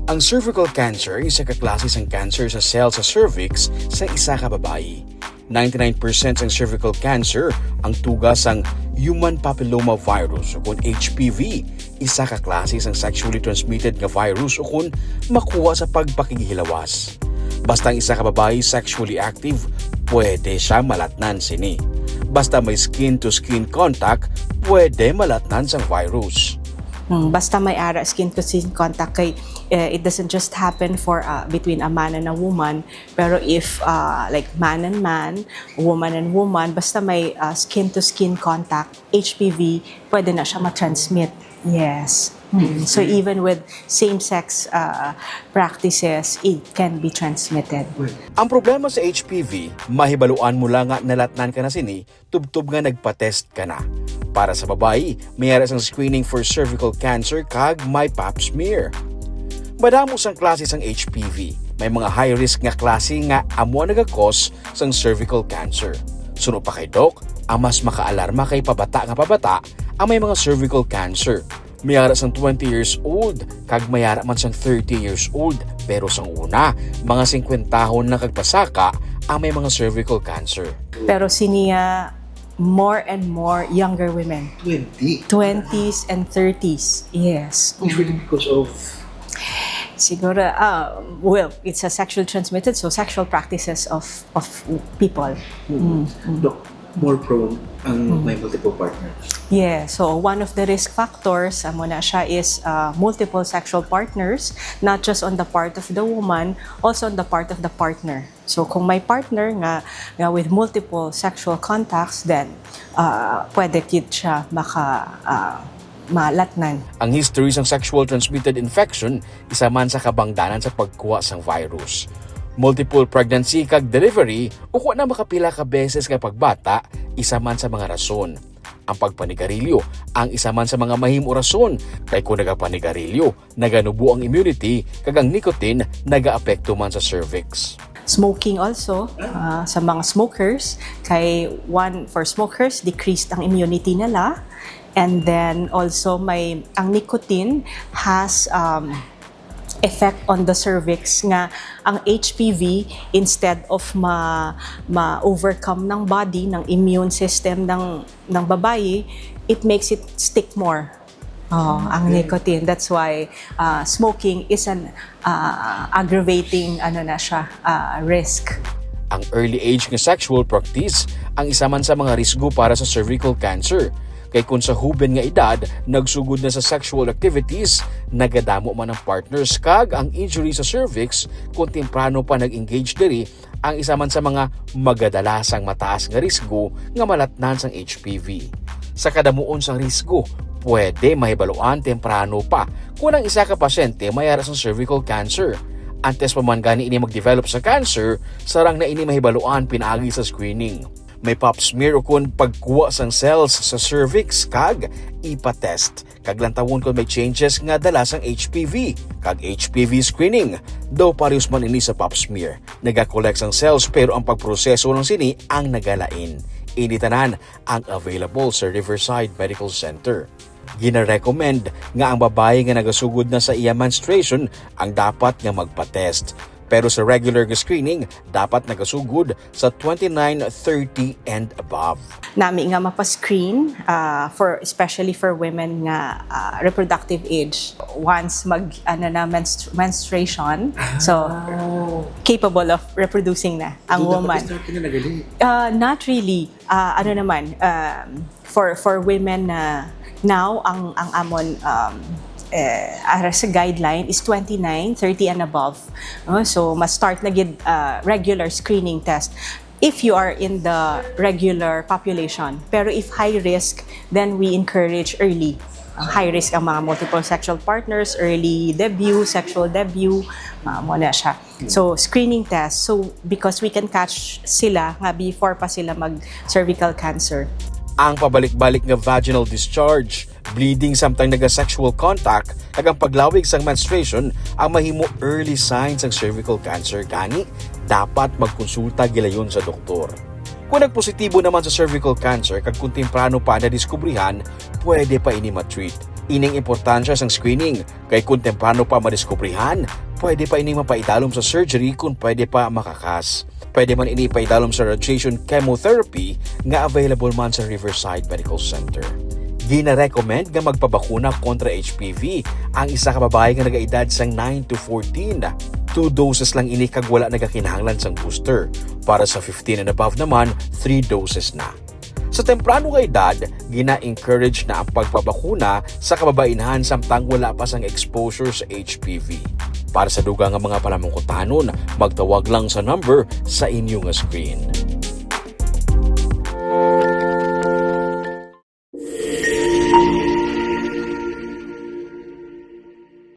Ang cervical cancer isa ka klase sang cancer sa cell sa cervix sa isa ka babayi. 99% sang cervical cancer ang tugas sang human papilloma virus o kun HPV, isa ka klase sang sexually transmitted nga virus o kun makuha sa pagpakihilawas. Basta ang isa ka babayi sexually active, pwede siya malatnan sini. Basta may skin-to-skin contact, pwede malatnan sang virus. Basta may ara skin-to-skin contact kay it doesn't just happen for between a man and a woman, pero if like man and man, woman and woman, basta may skin-to-skin contact, HPV, pwede na siya ma-transmit. Yes. So even with same-sex practices, it can be transmitted. Ang problema sa HPV, mahibaluan mo lang nga nalatnan ka na sini, tubtob nga nagpa-test ka na. Para sa babayi, mayroon sang screening for cervical cancer kag may pap smear. Madamo sang klase sang HPV. May mga high-risk nga klase nga amo nagakos sang cervical cancer. Suno pa kay Doc, ang mas makaalarma kay pabata ang may mga cervical cancer. Mayara sang 20 years old, kag mayara man sang 30 years old. Pero sang una, mga 50 tahon na kagpasaka ang may mga cervical cancer. Pero siniya more and more younger women. 20s and 30s. Yes. Usually because of? Siguro, well, it's a sexual transmitted, so sexual practices of people. Doc, more prone ang may multiple partners. Yeah, so one of the risk factors muna siya is multiple sexual partners, not just on the part of the woman, also on the part of the partner. So kung may partner nga with multiple sexual contacts, then pwede kid siya malatnan. Ang history ng sexual transmitted infection, isa man sa kabangdanan sa pagkuha sang virus. Multiple pregnancy kag delivery o kung na makapila ka beses nga pagbata, isa man sa mga rason. Ang pagpanigarilyo, ang isa man sa mga mahimo rason. Kay kung nagapanigarilyo, naganubo ang immunity kag ang nicotine nagaapekto man sa cervix. Smoking also, sa mga smokers, kay one, for smokers, decreased ang immunity nila. And then also ang nicotine has effect on the cervix nga ang HPV instead of ma-overcome ng body, ng immune system ng babayi, it makes it stick more. Ang nicotine. That's why smoking is an aggravating risk. Ang early age nga sexual practice ang isa man sa mga risgo para sa cervical cancer. Kay kung sa huben nga edad, nagsugod na sa sexual activities, nagadamo man ang partners kag ang injury sa cervix kung temprano pa nag-engage diri ang isa man sa mga magadalasang mataas nga risgo nga malatnan sang HPV. Sa kadamuon sang risgo, pwede mahibaluan temprano pa kung ang isa ka pasyente mayara sang cervical cancer. Antes pa man gani ini mag-develop sa cancer, sarang na ini mahibaluan pinaagi sa screening. May pap smear o kun pagkuha sang cells sa cervix kag ipa-test. Kag lantawon kung may changes nga dala sang HPV. Kag HPV screening, daw parehas man ini sa pap smear. Nagakollect sang cells pero ang pagproseso ng sini ang nagalain. Initanan ang available sa Riverside Medical Center. Gina-recommend nga ang babae nga nagasugod na sa iya menstruation ang dapat nga magpa-test. Pero sa regular screening, dapat nagasugod sa 29, 30 and above. Nami nga mapa-screen, especially for women nga reproductive age. Once menstruation, so capable of reproducing na ang woman. Not really. For women now, ang amon as a guideline is 29, 30 and above. So, start na gid regular screening test if you are in the regular population. Pero if high risk, then we encourage early. High risk ang mga multiple sexual partners, early debut, sexual debut, muna siya. So, screening test. So, because we can catch sila nga before pa sila mag-cervical cancer. Ang pabalik-balik nga vaginal discharge, bleeding samtang naga-sexual contact, kag ang paglawig sang menstruation ang mahimo early signs ng cervical cancer gani, dapat magkonsulta gilayon sa doktor. Kung nagpositibo naman sa cervical cancer kag kung temprano pa na diskubrihan, pwede pa ini ma-treat. Ining importansya sang screening, kay kung temprano pa madiskubrihan, pwede pa ini mapaidalom sa surgery kung pwede pa makakas. Pwede man ini paidalom sa radiation chemotherapy nga available man sa Riverside Medical Center. Gina-recommend nga magpabakuna kontra HPV ang isa ka babae nga nagaedad sang 9 to 14. 2 doses lang ini kag wala nagakinahanglan sang booster. Para sa 15 and above naman, 3 doses na. Sa temprano nga edad, gina-encourage na ang pagpabakuna sa kababainhan samtang wala pa sang exposure sa HPV. Para sa dugang nga mga panamungkutanon, magtawag lang sa number sa inyong screen.